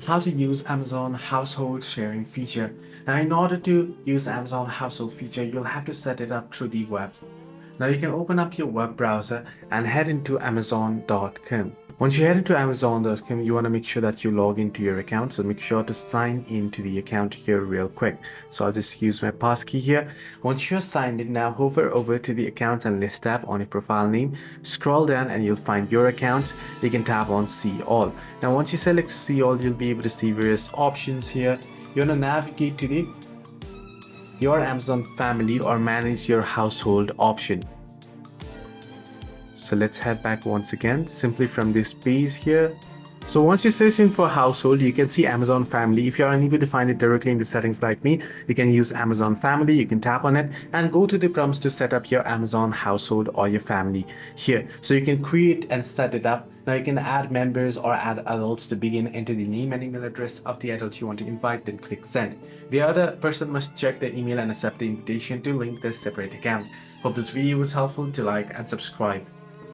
how to use Amazon household sharing feature. Now, in order to use Amazon household feature, you'll have to set it up through the web. Now you can open up your web browser and head into amazon.com. Once you head into amazon.com, you want to make sure that you log into your account. So make sure to sign into the account here real quick. So I'll just use my passkey here. Once you're signed in, now hover over to the accounts and list tab on your profile name. Scroll down and you'll find your accounts. You can tap on see all. Now once you select see all, you'll be able to see various options here. You want to navigate to the your Amazon family or manage your household option. So let's head back once again, simply from this page here. So once you're searching for household, you can see Amazon family. If you're unable to find it directly in the settings like me, you can use Amazon family. You can tap on it and go to the prompts to set up your Amazon household or your family here. So you can create and set it up. Now you can add members or add adults to begin, enter the name and email address of the adult you want to invite, then click send. The other person must check the email and accept the invitation to link this separate account. Hope this video was helpful. To like and subscribe.